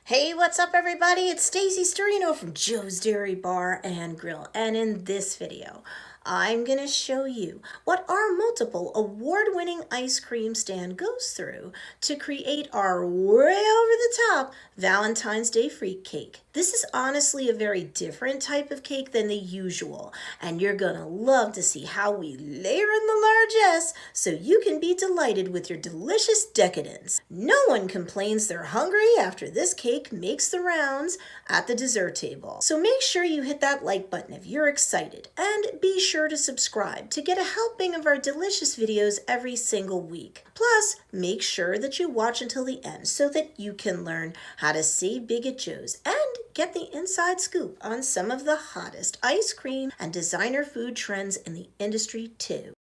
Hey, what's up everybody? It's Stacy Storino from Joe's Dairy Bar and Grill, and in this video I'm going to show you what our multiple award-winning ice cream stand goes through to create our way over the top Valentine's Day Freak Cake. This is honestly a very different type of cake than the usual, and you're going to love to see how we layer in the largesse so you can be delighted with your delicious decadence. No one complains they're hungry after this cake makes the rounds at the dessert table. So make sure you hit that like button if you're excited, and be sure to subscribe to get a helping of our delicious videos every single week. Plus, make sure that you watch until the end so that you can learn how to save big at Joe's and get the inside scoop on some of the hottest ice cream and designer food trends in the industry too.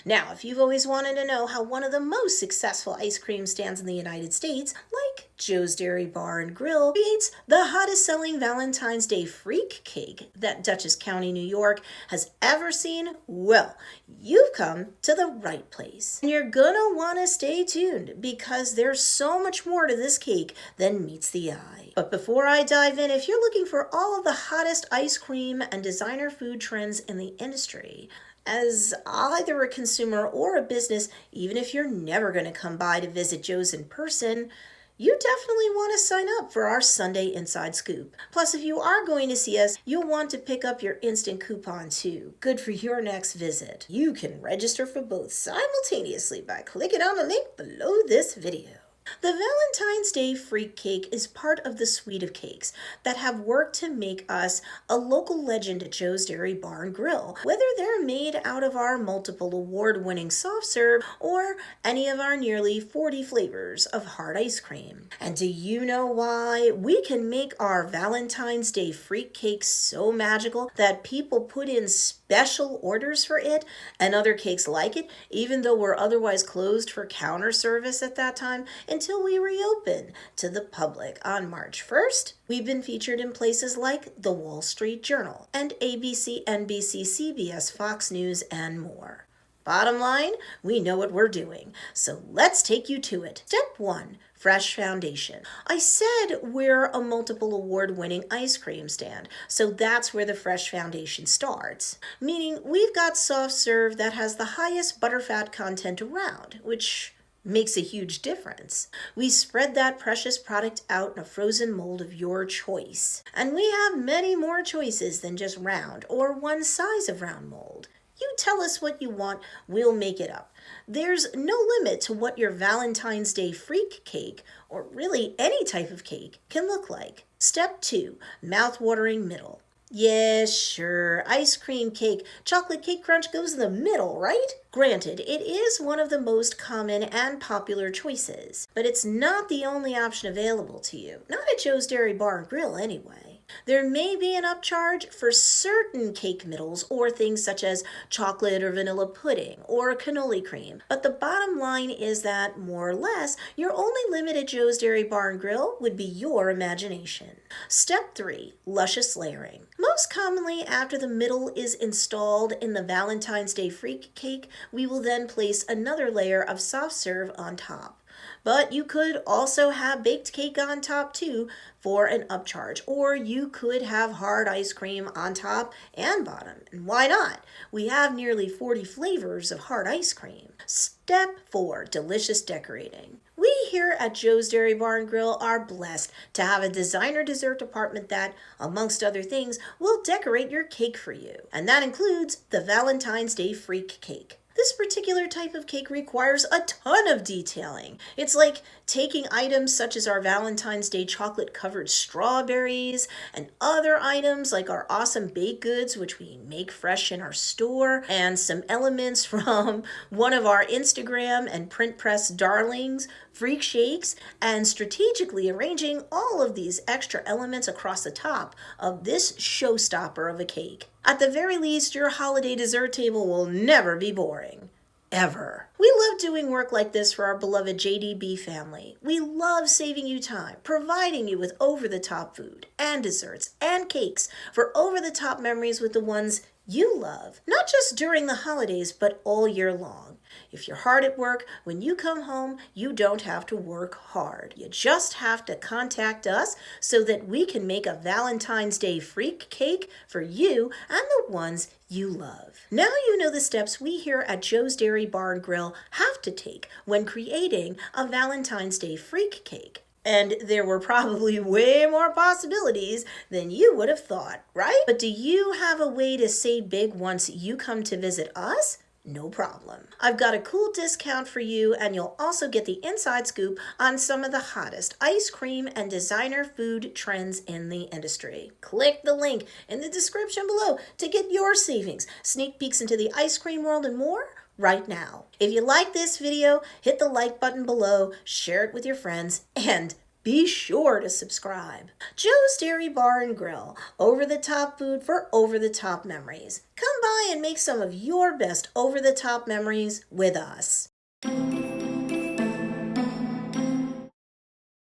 Now, if you've always wanted to know how one of the most successful ice cream stands in the United States, like Joe's Dairy Bar and Grill, creates the hottest selling Valentine's Day Freak Cake that Dutchess County, New York has ever seen, well, you've come to the right place. And you're gonna wanna stay tuned because there's so much more to this cake than meets the eye. But before I dive in, if you're looking for all of the hottest ice cream and designer food trends in the industry, as either a consumer or a business, even if you're never going to come by to visit Joe's in person, you definitely want to sign up for our Sunday Inside Scoop. Plus, if you are going to see us, you'll want to pick up your instant coupon too. Good for your next visit. You can register for both simultaneously by clicking on the link below this video. The Valentine's Day Freak Cake is part of the suite of cakes that have worked to make us a local legend at Joe's Dairy Bar and Grill, whether they're made out of our multiple award-winning soft serve or any of our nearly 40 flavors of hard ice cream. And do you know why we can make our Valentine's Day Freak Cake so magical that people put in special orders for it and other cakes like it, even though we're otherwise closed for counter service at that time, until we reopen to the public on March 1st. We've been featured in places like the Wall Street Journal and ABC, NBC, CBS, Fox News, and more. Bottom line, we know what we're doing, so let's take you to it. Step 1. Fresh foundation. I said we're a multiple award-winning ice cream stand, so that's where the fresh foundation starts. Meaning we've got soft serve that has the highest butterfat content around, which makes a huge difference. We spread that precious product out in a frozen mold of your choice. And we have many more choices than just round or one size of round mold. You tell us what you want, we'll make it up. There's no limit to what your Valentine's Day Freak Cake, or really any type of cake, can look like. Step 2, Mouthwatering Middle. Yes, sure, ice cream cake, chocolate cake crunch goes in the middle, right? Granted, it is one of the most common and popular choices, but it's not the only option available to you. Not at Joe's Dairy Bar and Grill anyway. There may be an upcharge for certain cake middles or things such as chocolate or vanilla pudding or cannoli cream, but the bottom line is that, more or less, your only limit at Joe's Dairy Bar and Grill would be your imagination. Step 3, luscious layering. Most commonly, after the middle is installed in the Valentine's Day Freak Cake, we will then place another layer of soft serve on top. But you could also have baked cake on top too for an upcharge, or you could have hard ice cream on top and bottom. And why not? We have nearly 40 flavors of hard ice cream. Step 4, delicious decorating. We here at Joe's Dairy Bar and Grill are blessed to have a designer dessert department that, amongst other things, will decorate your cake for you. And that includes the Valentine's Day Freak Cake. This particular type of cake requires a ton of detailing. It's like taking items such as our Valentine's Day chocolate-covered strawberries and other items like our awesome baked goods, which we make fresh in our store, and some elements from one of our Instagram and print press darlings, Freak Shakes, and strategically arranging all of these extra elements across the top of this showstopper of a cake. At the very least, your holiday dessert table will never be boring. Ever. We love doing work like this for our beloved JDB family. We love saving you time, providing you with over-the-top food and desserts and cakes for over-the-top memories with the ones you love, not just during the holidays, but all year long. If you're hard at work, when you come home, you don't have to work hard. You just have to contact us so that we can make a Valentine's Day freak cake for you and the ones you love. Now you know the steps we here at Joe's Dairy Bar and Grill have to take when creating a Valentine's Day freak cake. And there were probably way more possibilities than you would have thought, right? But do you have a way to save big once you come to visit us? No problem. I've got a cool discount for you, and you'll also get the inside scoop on some of the hottest ice cream and designer food trends in the industry. Click the link in the description below to get your savings, sneak peeks into the ice cream world, and more right now. If you like this video, hit the like button below, share it with your friends, and be sure to subscribe. Joe's Dairy Bar and Grill, over-the-top food for over-the-top memories. Come by and make some of your best over-the-top memories with us.